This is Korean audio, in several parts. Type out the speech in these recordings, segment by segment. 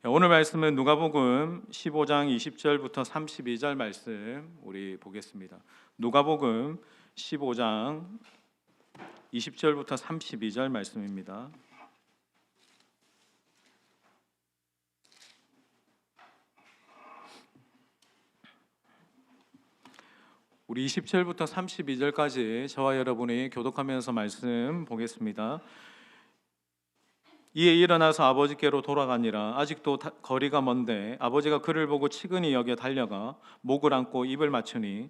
오늘 말씀은 누가복음 15장 20절부터 32절 말씀 우리 보겠습니다. 누가복음 15장 20절부터 32절 말씀입니다. 우리 20절부터 32절까지 저와 여러분이 교독하면서 말씀 보겠습니다. 이에 일어나서 아버지께로 돌아가니라. 아직도 거리가 먼데 아버지가 그를 보고 치근히 여겨 달려가 목을 안고 입을 맞추니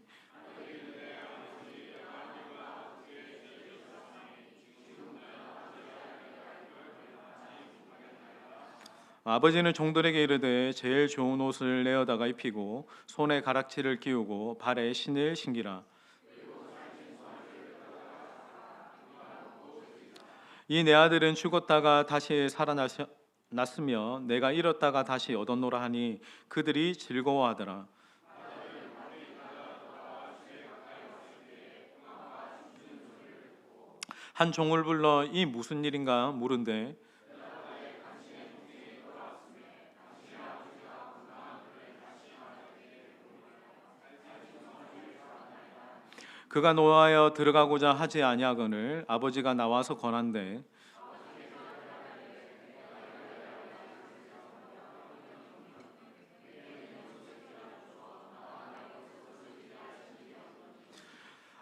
아버지는 종들에게 이르되 제일 좋은 옷을 내어다가 입히고 손에 가락지를 끼우고 발에 신을 신기라. 이 내 아들은 죽었다가 다시 살아났으며 내가 잃었다가 다시 얻었노라 하니 그들이 즐거워하더라. 한 종을 불러 이 무슨 일인가 물은데 그가 노하여 들어가고자 하지 아니하거늘 아버지가 나와서 권한대.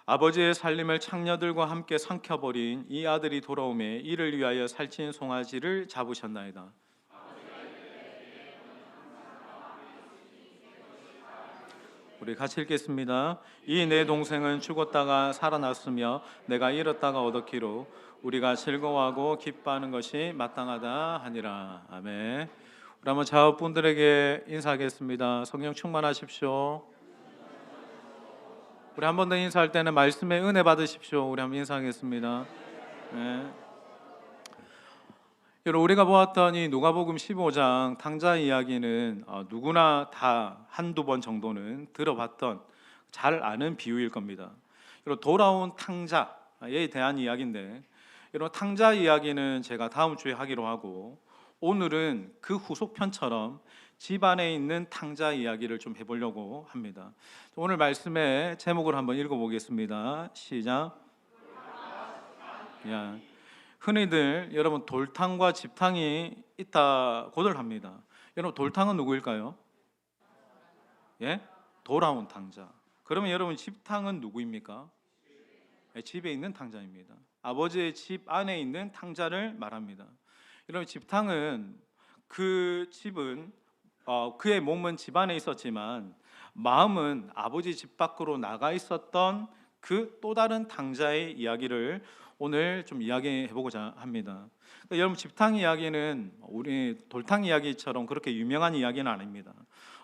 아버지의 살림을 창녀들과 함께 삼켜버린 이 아들이 돌아오매 이를 위하여 살찐 송아지를 잡으셨나이다. 우리 같이 읽겠습니다. 이 내 동생은 죽었다가 살아났으며 내가 잃었다가 얻었기로 우리가 즐거워하고 기뻐하는 것이 마땅하다 하니라. 아멘. 우리 한번 자업분들에게 인사하겠습니다. 성령 충만하십시오. 우리 한 번 더 인사할 때는 말씀의 은혜 받으십시오. 우리 한번 인사하겠습니다. 네. 여러분, 우리가 보았던 이 누가복음 15장 탕자 이야기는 누구나 다 한두 번 정도는 들어봤던 잘 아는 비유일 겁니다. 여러분, 돌아온 탕자에 대한 이야기인데, 여러분, 탕자 이야기는 제가 다음 주에 하기로 하고, 오늘은 그 후속편처럼 집안에 있는 탕자 이야기를 좀 해보려고 합니다. 오늘 말씀의 제목을 한번 읽어보겠습니다. 시작. 흔히들 여러분 돌탕과 집탕이 있다고들 합니다. 여러분 돌탕은 누구일까요? 예? 돌아온 탕자. 그러면 여러분 집탕은 누구입니까? 집에 있는 탕자입니다. 아버지의 집 안에 있는 탕자를 말합니다. 여러분 집탕은 그 집은 그의 몸은 집 안에 있었지만 마음은 아버지 집 밖으로 나가 있었던 그 또 다른 탕자의 이야기를 오늘 좀 이야기해 보고자 합니다. 그러니까 여러분 집탕 이야기는 우리 돌탕 이야기처럼 그렇게 유명한 이야기는 아닙니다.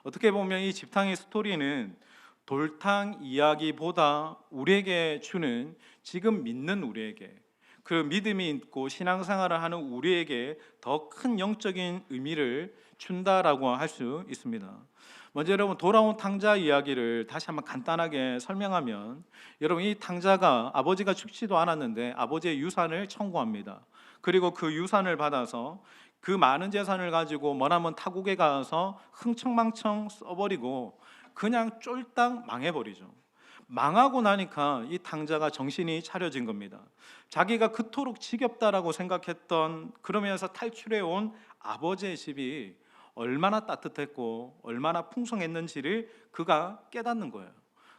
어떻게 보면 이 집탕의 스토리는 돌탕 이야기보다 우리에게 주는 지금 믿는 우리에게 그 믿음이 있고 신앙생활을 하는 우리에게 더 큰 영적인 의미를 준다라고 할 수 있습니다. 먼저 여러분 돌아온 탕자 이야기를 다시 한번 간단하게 설명하면 여러분 이 탕자가 아버지가 죽지도 않았는데 아버지의 유산을 청구합니다. 그리고 그 유산을 받아서 그 많은 재산을 가지고 머나먼 타국에 가서 흥청망청 써버리고 그냥 쫄딱 망해버리죠. 망하고 나니까 이 탕자가 정신이 차려진 겁니다. 자기가 그토록 지겹다라고 생각했던 그러면서 탈출해 온 아버지의 집이 얼마나 따뜻했고 얼마나 풍성했는지를 그가 깨닫는 거예요.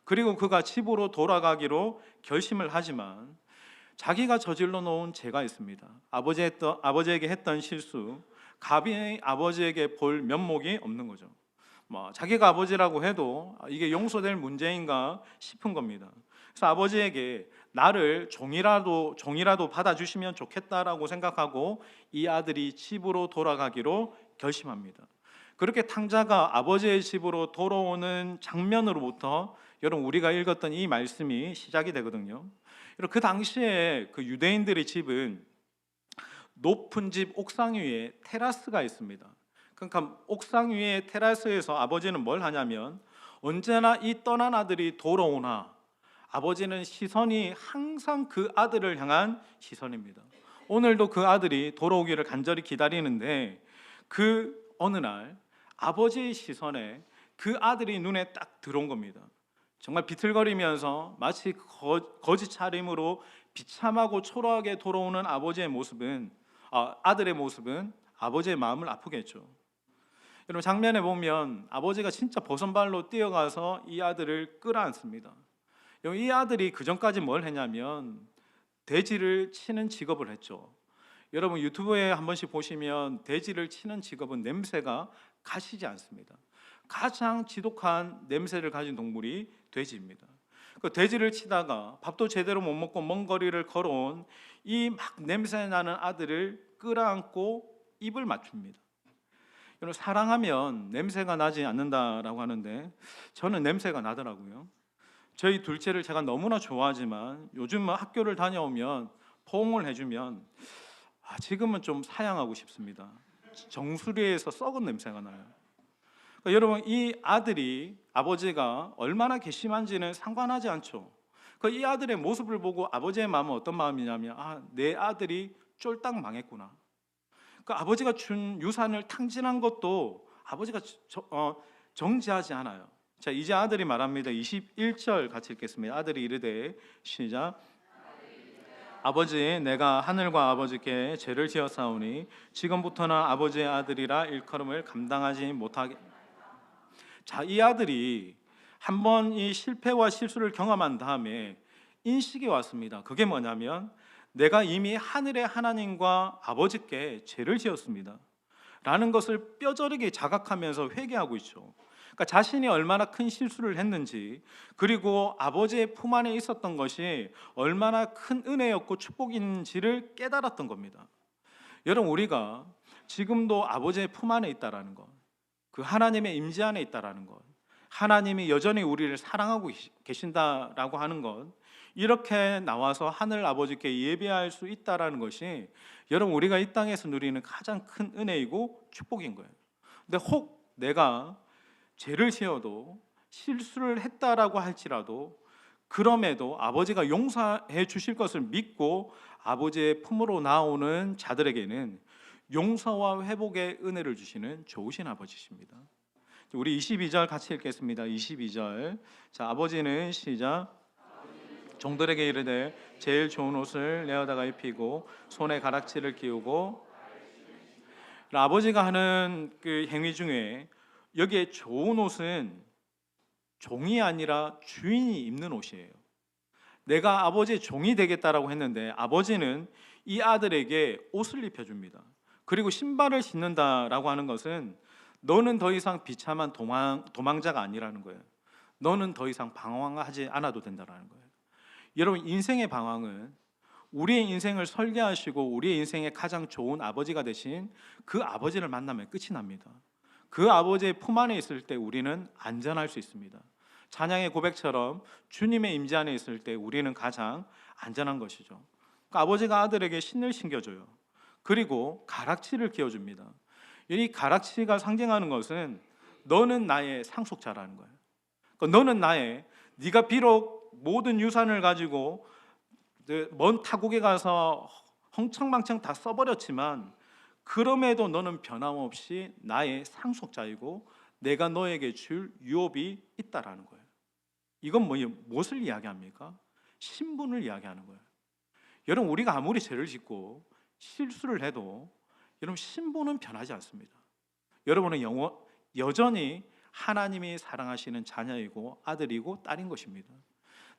그리고 그가 집으로 돌아가기로 결심을 하지만 자기가 저질러 놓은 죄가 있습니다. 아버지에게 했던 실수, 감히 아버지에게 볼 면목이 없는 거죠. 자기가 아버지라고 해도 이게 용서될 문제인가 싶은 겁니다. 그래서 아버지에게 나를 종이라도 받아주시면 좋겠다라고 생각하고 이 아들이 집으로 돌아가기로 결심합니다. 그렇게 탕자가 아버지의 집으로 돌아오는 장면으로부터 여러분 우리가 읽었던 이 말씀이 시작이 되거든요. 그 당시에 그 유대인들의 집은 높은 집 옥상 위에 테라스가 있습니다. 그러니까 옥상 위에 테라스에서 아버지는 뭘 하냐면 언제나 이 떠난 아들이 돌아오나 아버지는 시선이 항상 그 아들을 향한 시선입니다. 오늘도 그 아들이 돌아오기를 간절히 기다리는데 그 어느 날 아버지의 시선에 그 아들이 눈에 딱 들어온 겁니다. 정말 비틀거리면서 마치 거짓 차림으로 비참하고 초라하게 돌아오는 아버지의 모습은 아들의 모습은 아버지의 마음을 아프게 했죠. 여러분, 장면에 보면 아버지가 진짜 버선발로 뛰어가서 이 아들을 끌어안습니다. 이 아들이 그 전까지 뭘 했냐면 돼지를 치는 직업을 했죠. 여러분, 유튜브에 한 번씩 보시면 돼지를 치는 직업은 냄새가 가시지 않습니다. 가장 지독한 냄새를 가진 동물이 돼지입니다. 그 돼지를 치다가 밥도 제대로 못 먹고 먼 거리를 걸어온 이 막 냄새 나는 아들을 끌어안고 입을 맞춥니다. 여러분, 사랑하면 냄새가 나지 않는다라고 하는데 저는 냄새가 나더라고요. 저희 둘째를 제가 너무나 좋아하지만 요즘 학교를 다녀오면 포옹을 해주면 지금은 좀 사양하고 싶습니다. 정수리에서 썩은 냄새가 나요. 그러니까 여러분, 이 아들이 아버지가 얼마나 괘씸한지는 상관하지 않죠. 이 아들의 모습을 보고 아버지의 마음은 어떤 마음이냐면 내 아들이 쫄딱 망했구나. 아버지가 준 유산을 탕진한 것도 아버지가 정지하지 않아요. 자, 이제 아들이 말합니다. 21절 같이 읽겠습니다. 아들이 이르되 시작. 아버지, 내가 하늘과 아버지께 죄를 지었사오니 지금부터는 아버지의 아들이라 일컬음을 감당하지 못하게. 자, 이 아들이 한번 이 실패와 실수를 경험한 다음에 인식이 왔습니다. 그게 뭐냐면 내가 이미 하늘의 하나님과 아버지께 죄를 지었습니다 라는 것을 뼈저리게 자각하면서 회개하고 있죠. 그러니까 자신이 얼마나 큰 실수를 했는지, 그리고 아버지의 품 안에 있었던 것이 얼마나 큰 은혜였고 축복인지를 깨달았던 겁니다. 여러분, 우리가 지금도 아버지의 품 안에 있다라는 것, 그 하나님의 임재 안에 있다라는 것, 하나님이 여전히 우리를 사랑하고 계신다라고 하는 것, 이렇게 나와서 하늘 아버지께 예배할 수 있다라는 것이 여러분, 우리가 이 땅에서 누리는 가장 큰 은혜이고 축복인 거예요. 근데 혹 내가 죄를 지어도 실수를 했다라고 할지라도 그럼에도 아버지가 용서해 주실 것을 믿고 아버지의 품으로 나오는 자들에게는 용서와 회복의 은혜를 주시는 좋으신 아버지십니다. 우리 22절 같이 읽겠습니다. 22절. 자, 아버지는 시작. 종들에게 이르되 제일 좋은 옷을 내어다가 입히고 손에 가락지를 끼우고. 아버지가 하는 그 행위 중에 여기에 좋은 옷은 종이 아니라 주인이 입는 옷이에요. 내가 아버지의 종이 되겠다라고 했는데 아버지는 이 아들에게 옷을 입혀줍니다. 그리고 신발을 신는다라고 하는 것은 너는 더 이상 비참한 도망자가 아니라는 거예요. 너는 더 이상 방황하지 않아도 된다라는 거예요. 여러분, 인생의 방황은 우리의 인생을 설계하시고 우리의 인생의 가장 좋은 아버지가 되신 그 아버지를 만나면 끝이 납니다. 그 아버지의 품 안에 있을 때 우리는 안전할 수 있습니다. 찬양의 고백처럼 주님의 임재 안에 있을 때 우리는 가장 안전한 것이죠. 그러니까 아버지가 아들에게 신을 신겨줘요. 그리고 가락지를 끼워줍니다. 이 가락지가 상징하는 것은 너는 나의 상속자라는 거예요. 그러니까 너는 네가 비록 모든 유산을 가지고 먼 타국에 가서 헝청망청 다 써버렸지만 그럼에도 너는 변함없이 나의 상속자이고 내가 너에게 줄 유업이 있다라는 거예요. 이건 무엇을 이야기합니까? 신분을 이야기하는 거예요. 여러분, 우리가 아무리 죄를 짓고 실수를 해도 여러분, 신분은 변하지 않습니다. 여러분은 여전히 하나님이 사랑하시는 자녀이고 아들이고 딸인 것입니다.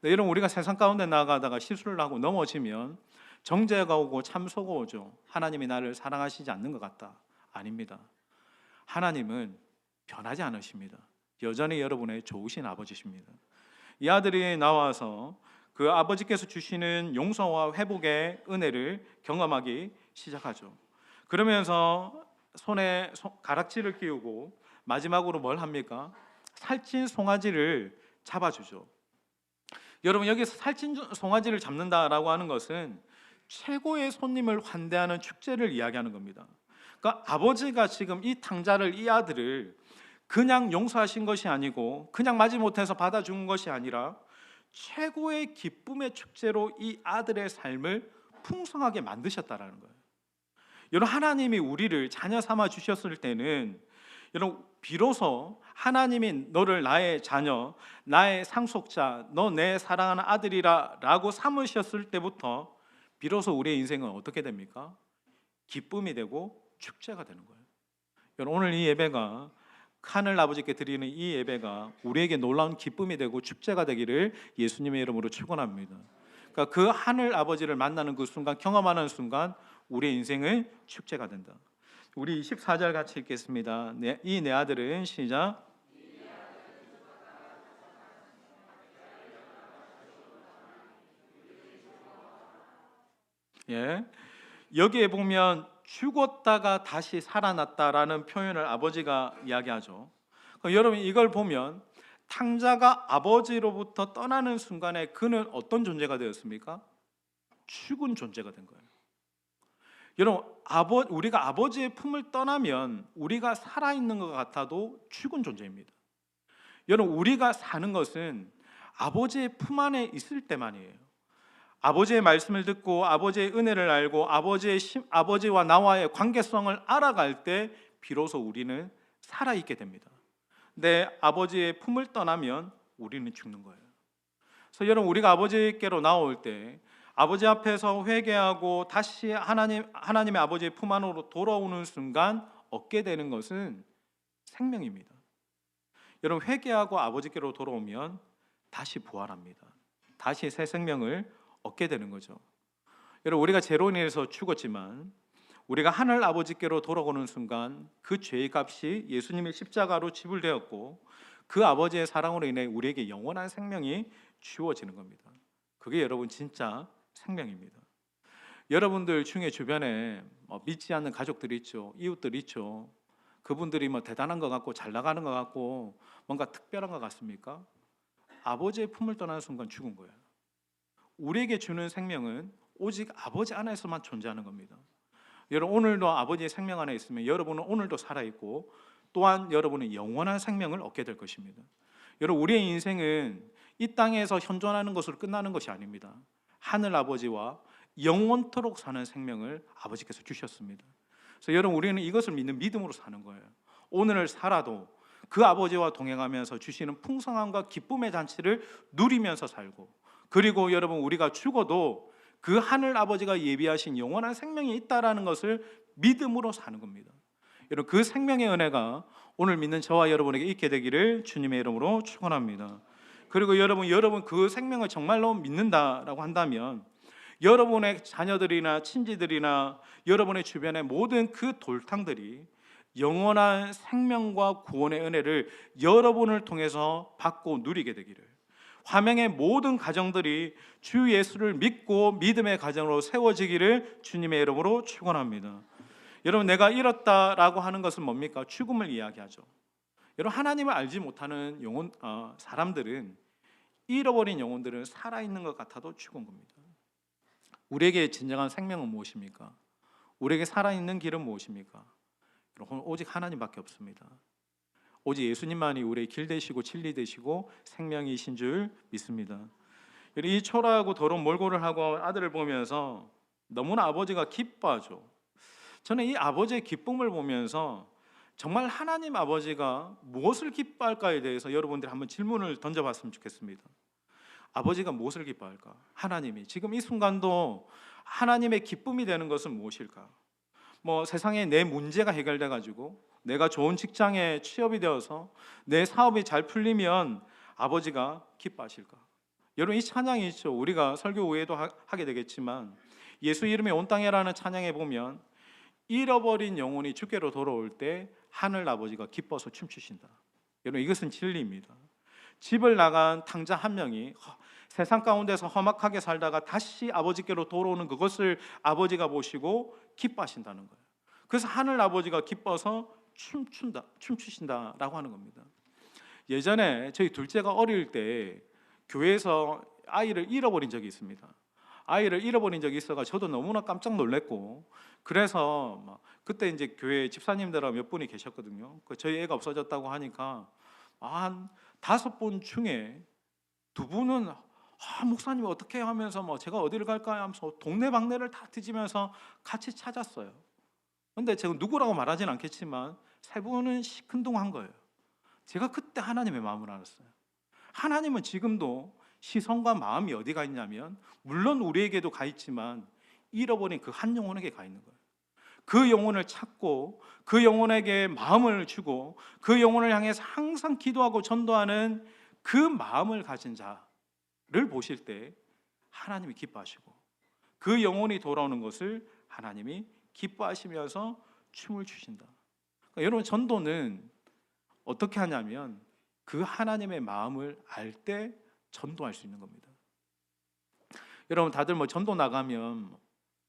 여러분, 우리가 세상 가운데 나아가다가 실수를 하고 넘어지면 정죄가 오고 참소가 오죠. 하나님이 나를 사랑하시지 않는 것 같다. 아닙니다. 하나님은 변하지 않으십니다. 여전히 여러분의 좋으신 아버지십니다. 이 아들이 나와서 그 아버지께서 주시는 용서와 회복의 은혜를 경험하기 시작하죠. 그러면서 손에 가락지를 끼우고 마지막으로 뭘 합니까? 살찐 송아지를 잡아주죠. 여러분, 여기서 살찐 송아지를 잡는다라고 하는 것은 최고의 손님을 환대하는 축제를 이야기하는 겁니다. 그러니까 아버지가 지금 이 탕자를, 이 아들을 그냥 용서하신 것이 아니고 그냥 마지못해서 받아준 것이 아니라 최고의 기쁨의 축제로 이 아들의 삶을 풍성하게 만드셨다라는 거예요. 여러분, 하나님이 우리를 자녀 삼아 주셨을 때는 여러분, 비로소 하나님이 너를 나의 자녀, 나의 상속자, 너 내 사랑하는 아들이라 라고 삼으셨을 때부터 비로소 우리의 인생은 어떻게 됩니까? 기쁨이 되고 축제가 되는 거예요. 여러분, 오늘 이 예배가, 하늘 아버지께 드리는 이 예배가 우리에게 놀라운 기쁨이 되고 축제가 되기를 예수님의 이름으로 축원합니다. 그러니까 그 하늘 아버지를 만나는 그 순간, 경험하는 순간 우리의 인생은 축제가 된다. 우리 24절 같이 읽겠습니다. 이 내 아들은, 시작. 예. 여기에 보면 죽었다가 다시 살아났다라는 표현을 아버지가 이야기하죠. 여러분, 이걸 보면 탕자가 아버지로부터 떠나는 순간에 그는 어떤 존재가 되었습니까? 죽은 존재가 된 거예요. 여러분, 우리가 아버지의 품을 떠나면 우리가 살아있는 것 같아도 죽은 존재입니다. 여러분, 우리가 사는 것은 아버지의 품 안에 있을 때만이에요. 아버지의 말씀을 듣고 아버지의 은혜를 알고 아버지와 나와의 관계성을 알아갈 때 비로소 우리는 살아있게 됩니다. 내 아버지의 품을 떠나면 우리는 죽는 거예요. 그래서 여러분, 우리가 아버지께로 나올 때 아버지 앞에서 회개하고 다시 하나님의 아버지의 품 안으로 돌아오는 순간 얻게 되는 것은 생명입니다. 여러분, 회개하고 아버지께로 돌아오면 다시 부활합니다. 다시 새 생명을 얻게 되는 거죠. 여러분, 우리가 죄로 인해서 죽었지만 우리가 하늘 아버지께로 돌아오는 순간 그 죄의 값이 예수님의 십자가로 지불되었고 그 아버지의 사랑으로 인해 우리에게 영원한 생명이 주어지는 겁니다. 그게 여러분 진짜 생명입니다. 여러분들 중에 주변에 믿지 않는 가족들이 있죠. 이웃들이 있죠. 그분들이 대단한 것 같고 잘 나가는 것 같고 뭔가 특별한 것 같습니까? 아버지의 품을 떠나는 순간 죽은 거예요. 우리에게 주는 생명은 오직 아버지 안에서만 존재하는 겁니다. 여러분, 오늘도 아버지의 생명 안에 있으면 여러분은 오늘도 살아있고 또한 여러분은 영원한 생명을 얻게 될 것입니다. 여러분, 우리의 인생은 이 땅에서 현존하는 것으로 끝나는 것이 아닙니다. 하늘 아버지와 영원토록 사는 생명을 아버지께서 주셨습니다. 그래서 여러분, 우리는 이것을 믿는 믿음으로 사는 거예요. 오늘을 살아도 그 아버지와 동행하면서 주시는 풍성함과 기쁨의 잔치를 누리면서 살고, 그리고 여러분, 우리가 죽어도 그 하늘 아버지가 예비하신 영원한 생명이 있다라는 것을 믿음으로 사는 겁니다. 여러분, 그 생명의 은혜가 오늘 믿는 저와 여러분에게 있게 되기를 주님의 이름으로 축원합니다. 그리고 여러분 그 생명을 정말로 믿는다라고 한다면 여러분의 자녀들이나 친지들이나 여러분의 주변의 모든 그 돌탕들이 영원한 생명과 구원의 은혜를 여러분을 통해서 받고 누리게 되기를, 화명의 모든 가정들이 주 예수를 믿고 믿음의 가정으로 세워지기를 주님의 이름으로 축원합니다. 여러분, 내가 잃었다라고 하는 것은 뭡니까? 죽음을 이야기하죠. 여러분, 하나님을 알지 못하는 사람들은, 잃어버린 영혼들은 살아있는 것 같아도 죽은 겁니다. 우리에게 진정한 생명은 무엇입니까? 우리에게 살아있는 길은 무엇입니까? 여러분, 오직 하나님밖에 없습니다. 오직 예수님만이 우리의 길 되시고 진리 되시고 생명이신 줄 믿습니다. 이 초라하고 더러운 몰골을 하고 아들을 보면서 너무나 아버지가 기뻐하죠. 저는 이 아버지의 기쁨을 보면서 정말 하나님 아버지가 무엇을 기뻐할까에 대해서 여러분들이 한번 질문을 던져봤으면 좋겠습니다. 아버지가 무엇을 기뻐할까? 하나님이 지금 이 순간도 하나님의 기쁨이 되는 것은 무엇일까? 세상에 내 문제가 해결돼 가지고 내가 좋은 직장에 취업이 되어서 내 사업이 잘 풀리면 아버지가 기뻐하실까? 여러분, 이 찬양이 있죠. 우리가 설교 후에도 하게 되겠지만 예수 이름의 온 땅에라는 찬양에 보면 잃어버린 영혼이 주께로 돌아올 때 하늘 아버지가 기뻐서 춤추신다. 여러분, 이것은 진리입니다. 집을 나간 탕자 한 명이 세상 가운데서 험악하게 살다가 다시 아버지께로 돌아오는 그것을 아버지가 보시고 기뻐하신다는 거예요. 그래서 하늘 아버지가 기뻐서 춤추신다라고 하는 겁니다. 예전에 저희 둘째가 어릴 때 교회에서 아이를 잃어버린 적이 있습니다. 아이를 잃어버린 적이 있어가 저도 너무나 깜짝 놀랐고, 그래서 그때 이제 교회 집사님들 몇 분이 계셨거든요. 저희 애가 없어졌다고 하니까 한 5분 중에 2분은 목사님 어떻게 하면서 제가 어디를 갈까요 하면서 동네방네를 다 뒤지면서 같이 찾았어요. 근데 제가 누구라고 말하지는 않겠지만 세 분은 시큰둥한 거예요. 제가 그때 하나님의 마음을 알았어요. 하나님은 지금도 시선과 마음이 어디가 있냐면, 물론 우리에게도 가 있지만 잃어버린 그 한 영혼에게 가 있는 거예요. 그 영혼을 찾고 그 영혼에게 마음을 주고 그 영혼을 향해서 항상 기도하고 전도하는 그 마음을 가진 자를 보실 때 하나님이 기뻐하시고, 그 영혼이 돌아오는 것을 하나님이 기뻐하시면서 춤을 추신다. 그러니까 여러분, 전도는 어떻게 하냐면 그 하나님의 마음을 알 때 전도할 수 있는 겁니다. 여러분, 다들 뭐 전도 나가면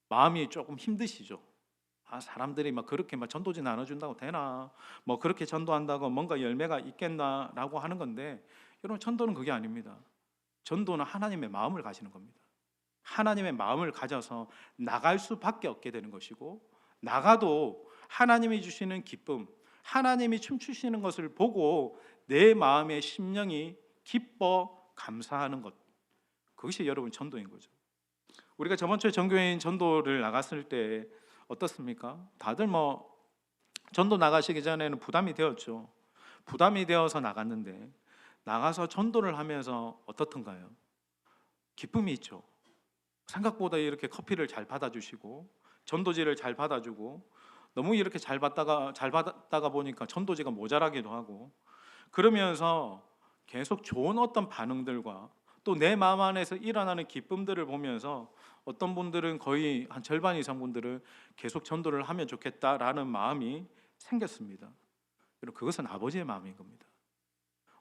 마음이 조금 힘드시죠? 사람들이 막 그렇게 막 전도지 나눠준다고 되나? 뭐 그렇게 전도한다고 뭔가 열매가 있겠나라고 하는 건데, 여러분, 전도는 그게 아닙니다. 전도는 하나님의 마음을 가지는 겁니다. 하나님의 마음을 가져서 나갈 수밖에 없게 되는 것이고, 나가도 하나님이 주시는 기쁨, 하나님이 춤추시는 것을 보고 내 마음의 심령이 기뻐 감사하는 것, 그것이 여러분 전도인 거죠. 우리가 저번 주에 전교인 전도를 나갔을 때 어떻습니까? 다들 뭐 전도 나가시기 전에는 부담이 되었죠. 부담이 되어서 나갔는데, 나가서 전도를 하면서 어떻던가요? 기쁨이 있죠. 생각보다 이렇게 커피를 잘 받아주시고 전도지를 잘 받아주고, 너무 이렇게 잘 받다가 보니까 전도지가 모자라기도 하고, 그러면서 계속 좋은 어떤 반응들과 또 내 마음 안에서 일어나는 기쁨들을 보면서 어떤 분들은 거의 한 절반 이상 분들은 계속 전도를 하면 좋겠다라는 마음이 생겼습니다. 여러분, 그것은 아버지의 마음인 겁니다.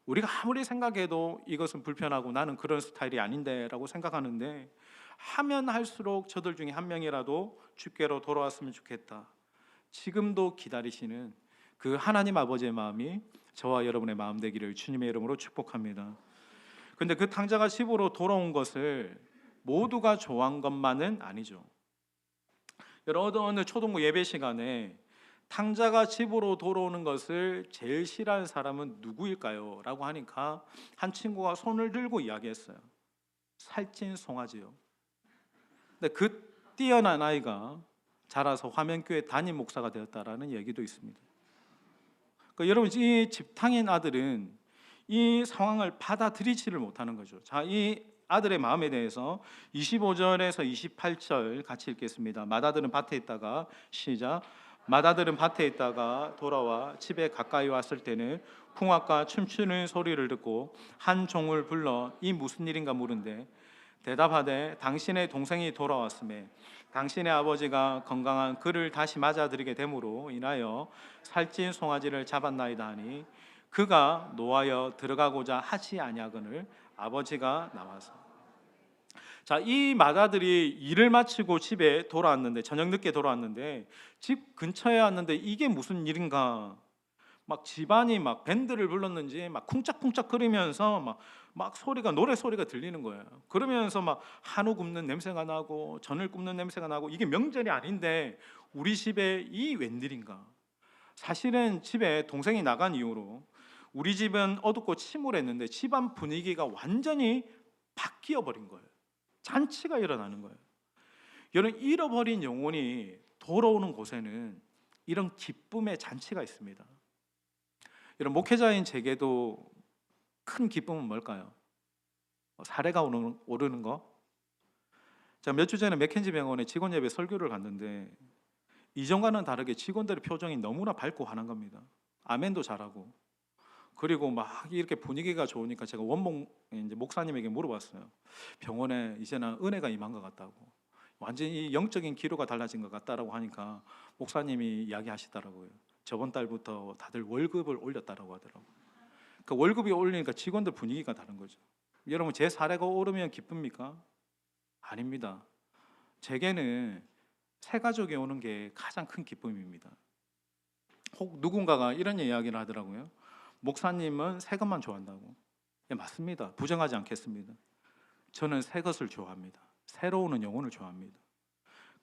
우리가 아무리 생각해도 이것은 불편하고 나는 그런 스타일이 아닌데 라고 생각하는데, 하면 할수록 저들 중에 한 명이라도 주께로 돌아왔으면 좋겠다, 지금도 기다리시는 그 하나님 아버지의 마음이 저와 여러분의 마음 되기를 주님의 이름으로 축복합니다. 근데 그 탕자가 집으로 돌아온 것을 모두가 좋아한 것만은 아니죠. 여러분, 어느 초등부 예배 시간에 탕자가 집으로 돌아오는 것을 제일 싫어하는 사람은 누구일까요? 라고 하니까 한 친구가 손을 들고 이야기했어요. 살찐 송아지요. 근데 그 뛰어난 아이가 자라서 화면교회 담임 목사가 되었다라는 얘기도 있습니다. 그러니까 여러분, 이 집탕인 아들은 이 상황을 받아들이지를 못하는 거죠. 자, 이 아들의 마음에 대해서 25절에서 28절 같이 읽겠습니다. 맏아들은 밭에 있다가, 시작. 맏아들은 밭에 있다가 돌아와 집에 가까이 왔을 때는 풍악과 춤추는 소리를 듣고 한 종을 불러 이 무슨 일인가 물은데, 대답하되 당신의 동생이 돌아왔음에 당신의 아버지가 건강한 그를 다시 맞아들이게 됨으로 인하여 살찐 송아지를 잡았나이다 하니, 그가 노하여 들어가고자 하지 아니하거늘 아버지가 나와서. 자, 이 맏아들이 일을 마치고 집에 돌아왔는데, 저녁 늦게 돌아왔는데 집 근처에 왔는데 이게 무슨 일인가, 막 집안이 막 밴드를 불렀는지 막 쿵짝쿵짝 거리면서 막 소리가, 노래 소리가 들리는 거예요. 그러면서 막 한우 굽는 냄새가 나고 전을 굽는 냄새가 나고, 이게 명절이 아닌데 우리 집에 이 웬일인가. 사실은 집에 동생이 나간 이후로 우리 집은 어둡고 침울했는데 집안 분위기가 완전히 바뀌어 버린 거예요. 잔치가 일어나는 거예요. 여러분, 잃어버린 영혼이 돌아오는 곳에는 이런 기쁨의 잔치가 있습니다. 여러분, 목회자인 제게도 큰 기쁨은 뭘까요? 사례가 오르는 거. 자, 몇 주 전에 맥켄지 병원에 직원 예배 설교를 갔는데, 이전과는 다르게 직원들의 표정이 너무나 밝고 환한 겁니다. 아멘도 잘하고. 그리고 막 이렇게 분위기가 좋으니까 제가 원목 이제 목사님에게 물어봤어요. 병원에 이제는 은혜가 임한 것 같다고, 완전히 영적인 기로가 달라진 것 같다라고 하니까 목사님이 이야기하시더라고요. 저번 달부터 다들 월급을 올렸다라고 하더라고요. 그 월급이 올리니까 직원들 분위기가 다른 거죠. 여러분, 제 사례가 오르면 기쁩니까? 아닙니다. 제게는 새 가족이 오는 게 가장 큰 기쁨입니다. 혹 누군가가 이런 이야기를 하더라고요. 목사님은 새 것만 좋아한다고. 예, 맞습니다. 부정하지 않겠습니다. 저는 새 것을 좋아합니다. 새로 오는 영혼을 좋아합니다.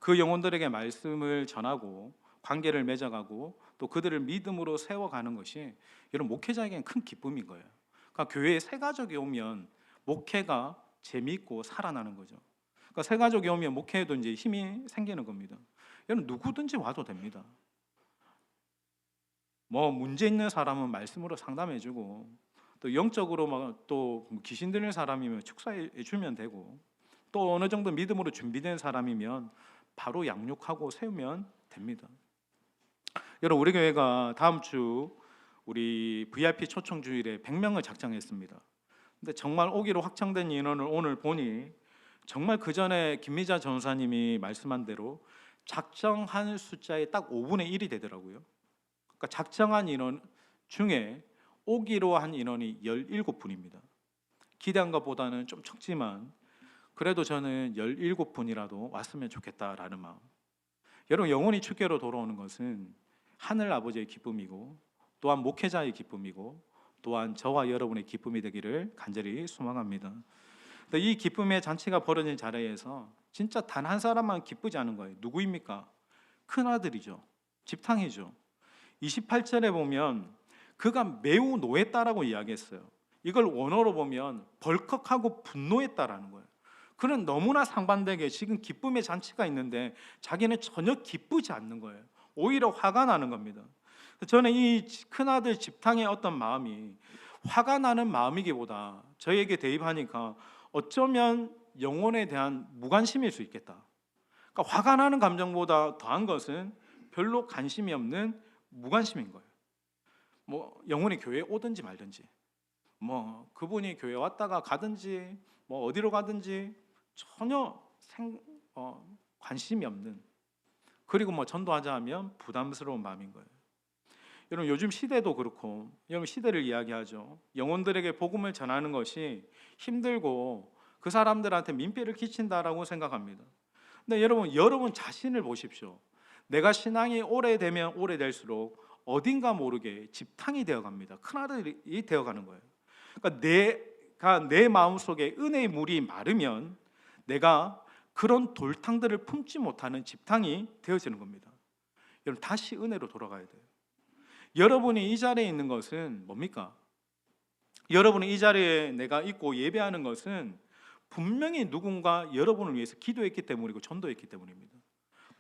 그 영혼들에게 말씀을 전하고 관계를 맺어가고 또 그들을 믿음으로 세워가는 것이 여러분, 목회자에게는 큰 기쁨인 거예요. 그러니까 교회에 새 가족이 오면 목회가 재미있고 살아나는 거죠. 그러니까 새 가족이 오면 목회에도 이제 힘이 생기는 겁니다. 여러분, 누구든지 와도 됩니다. 뭐 문제 있는 사람은 말씀으로 상담해주고, 또 영적으로 막또 귀신 들린 사람이면 축사해 주면 되고, 또 어느 정도 믿음으로 준비된 사람이면 바로 양육하고 세우면 됩니다. 여러분, 우리 교회가 다음 주 우리 VIP 초청 주일에 100명을 작정했습니다. 근데 정말 오기로 확정된 인원을 오늘 보니 정말 그 전에 김미자 전사님이 말씀한 대로 작정한 숫자의 딱 5분의 1이 되더라고요. 그러니까 작정한 인원 중에 오기로 한 인원이 17분입니다. 기대한 것보다는 좀 적지만 그래도 저는 17분이라도 왔으면 좋겠다라는 마음. 여러분, 영혼이 주께로 돌아오는 것은 하늘 아버지의 기쁨이고 또한 목회자의 기쁨이고 또한 저와 여러분의 기쁨이 되기를 간절히 소망합니다. 이 기쁨의 잔치가 벌어진 자리에서 진짜 단 한 사람만 기쁘지 않은 거예요. 누구입니까? 큰아들이죠. 집탕이죠. 28절에 보면 그가 매우 노했다라고 이야기했어요. 이걸 원어로 보면 벌컥하고 분노했다라는 거예요. 그는 너무나 상반되게 지금 기쁨의 잔치가 있는데 자기는 전혀 기쁘지 않는 거예요. 오히려 화가 나는 겁니다. 저는 이 큰아들 집탕의 어떤 마음이 화가 나는 마음이기보다 저에게 대입하니까 어쩌면 영혼에 대한 무관심일 수 있겠다. 그러니까 화가 나는 감정보다 더한 것은 별로 관심이 없는 무관심인 거예요. 뭐 영혼이 교회에 오든지 말든지, 뭐 그분이 교회 왔다가 가든지, 뭐 어디로 가든지 전혀 관심이 없는, 그리고 뭐 전도하자 하면 부담스러운 마음인 거예요. 여러분, 요즘 시대도 그렇고, 여러분 시대를 이야기하죠. 영혼들에게 복음을 전하는 것이 힘들고 그 사람들한테 민폐를 끼친다라고 생각합니다. 근데 여러분 자신을 보십시오. 내가 신앙이 오래되면 오래될수록 어딘가 모르게 집탕이 되어갑니다. 큰아들이 되어가는 거예요. 그러니까 내 마음속에 은혜의 물이 마르면 내가 그런 돌탕들을 품지 못하는 집탕이 되어지는 겁니다. 여러분, 다시 은혜로 돌아가야 돼요. 여러분이 이 자리에 있는 것은 뭡니까? 여러분이 이 자리에 내가 있고 예배하는 것은 분명히 누군가 여러분을 위해서 기도했기 때문이고 전도했기 때문입니다.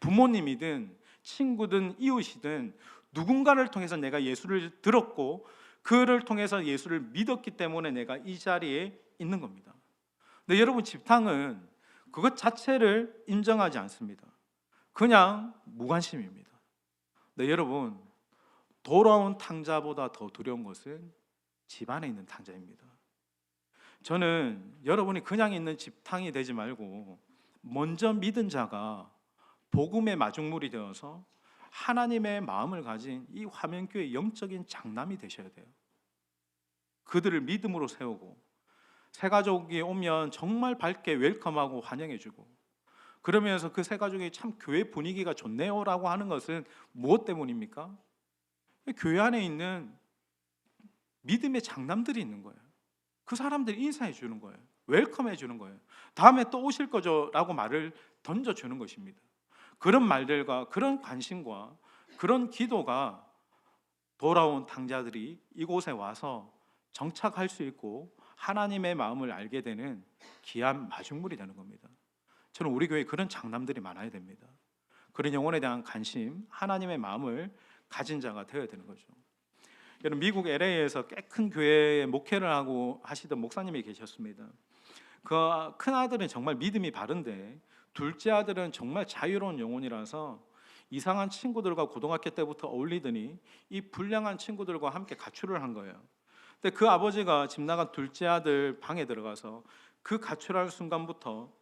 부모님이든 친구든 이웃이든 누군가를 통해서 내가 예수를 들었고 그를 통해서 예수를 믿었기 때문에 내가 이 자리에 있는 겁니다. 근데 여러분, 집탕은 그것 자체를 인정하지 않습니다. 그냥 무관심입니다. 근데 여러분, 돌아온 탕자보다 더 두려운 것은 집안에 있는 탕자입니다. 저는 여러분이 그냥 있는 집탕이 되지 말고 먼저 믿은 자가 복음의 마중물이 되어서 하나님의 마음을 가진 이 화면교회 영적인 장남이 되셔야 돼요. 그들을 믿음으로 세우고 새 가족이 오면 정말 밝게 웰컴하고 환영해주고, 그러면서 그 새 가족이 참 교회 분위기가 좋네요 라고 하는 것은 무엇 때문입니까? 교회 안에 있는 믿음의 장남들이 있는 거예요. 그 사람들이 인사해 주는 거예요. 웰컴해 주는 거예요. 다음에 또 오실 거죠 라고 말을 던져주는 것입니다. 그런 말들과 그런 관심과 그런 기도가 돌아온 탕자들이 이곳에 와서 정착할 수 있고 하나님의 마음을 알게 되는 귀한 마중물이 되는 겁니다. 저는 우리 교회에 그런 장남들이 많아야 됩니다. 그런 영혼에 대한 관심, 하나님의 마음을 가진 자가 되어야 되는 거죠. 여러분, 미국 LA에서 꽤 큰 교회에 목회를 하고 하시던 목사님이 계셨습니다. 그 큰 아들은 정말 믿음이 바른데 둘째 아들은 정말 자유로운 영혼이라서 이상한 친구들과 고등학교 때부터 어울리더니 이 불량한 친구들과 함께 가출을 한 거예요. 근데 그 아버지가 집 나간 둘째 아들 방에 들어가서 그 가출하는 순간부터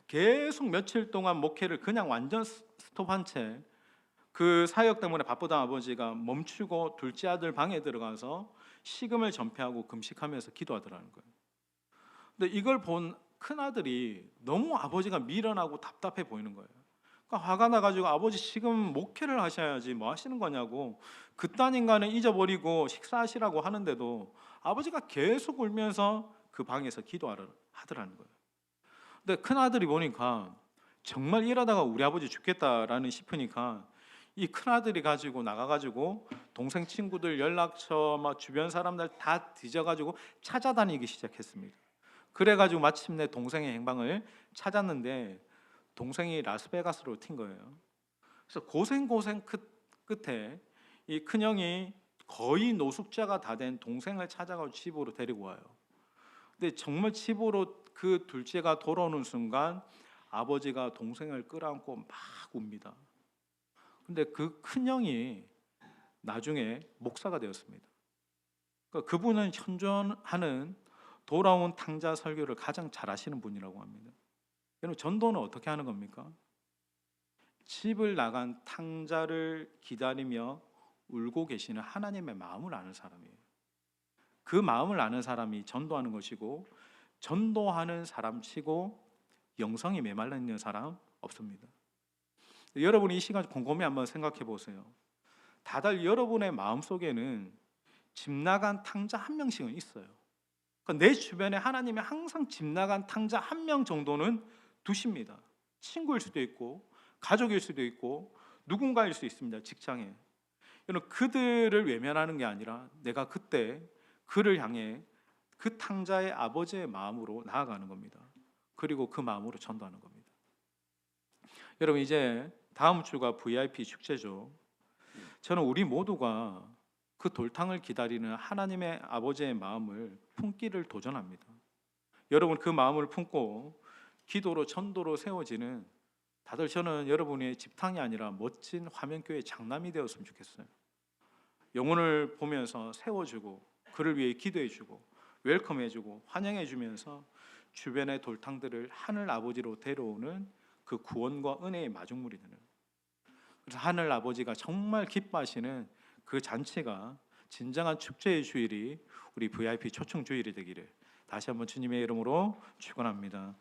계속 며칠 동안 목회를 그냥 완전 스톱한 채 그 사역 때문에 바쁘던 아버지가 멈추고 둘째 아들 방에 들어가서 식음을 전폐하고 금식하면서 기도하더라는 거예요. 근데 이걸 본 큰아들이 너무 아버지가 미련하고 답답해 보이는 거예요. 그러니까 화가 나가지고 아버지 지금 목회를 하셔야지 뭐 하시는 거냐고, 그딴 인간은 잊어버리고 식사하시라고 하는데도 아버지가 계속 울면서 그 방에서 기도하더라는 거예요. 근데 큰아들이 보니까 정말 이러다가 우리 아버지 죽겠다라는 싶으니까 이 큰아들이 가지고 나가가지고 동생 친구들 연락처 막 주변 사람들 다 뒤져가지고 찾아다니기 시작했습니다. 그래가지고 마침내 동생의 행방을 찾았는데 동생이 라스베가스로 튄 거예요. 그래서 고생 끝에 이 큰형이 거의 노숙자가 다 된 동생을 찾아가고 집으로 데리고 와요. 근데 정말 집으로 그 둘째가 돌아오는 순간 아버지가 동생을 끌어안고 막 웁니다. 근데 그 큰형이 나중에 목사가 되었습니다. 그러니까 그분은 현존하는 돌아온 탕자 설교를 가장 잘하시는 분이라고 합니다. 여러분, 전도는 어떻게 하는 겁니까? 집을 나간 탕자를 기다리며 울고 계시는 하나님의 마음을 아는 사람이에요. 그 마음을 아는 사람이 전도하는 것이고, 전도하는 사람치고 영성이 메말라 있는 사람 없습니다. 여러분이 이 시간 곰곰이 한번 생각해 보세요. 다들 여러분의 마음속에는 집 나간 탕자 한 명씩은 있어요. 그러니까 내 주변에 하나님이 항상 집 나간 탕자 한 명 정도는 두십니다. 친구일 수도 있고 가족일 수도 있고 누군가일 수 있습니다. 직장에. 여러분, 그들을 외면하는 게 아니라 내가 그때 그를 향해 그 탕자의 아버지의 마음으로 나아가는 겁니다. 그리고 그 마음으로 전도하는 겁니다. 여러분, 이제 다음 주가 VIP 축제죠. 저는 우리 모두가 그 돌탕을 기다리는 하나님의 아버지의 마음을 품기를 도전합니다. 여러분, 그 마음을 품고 기도로 전도로 세워지는, 다들 저는 여러분의 집탕이 아니라 멋진 화면교회 장남이 되었으면 좋겠어요. 영혼을 보면서 세워주고 그를 위해 기도해주고 웰컴해주고 환영해주면서 주변의 돌탕들을 하늘 아버지로 데려오는 그 구원과 은혜의 마중물이 되는, 그래서 하늘 아버지가 정말 기뻐하시는 그 잔치가 진정한 축제의 주일이 우리 VIP 초청 주일이 되기를 다시 한번 주님의 이름으로 축원합니다.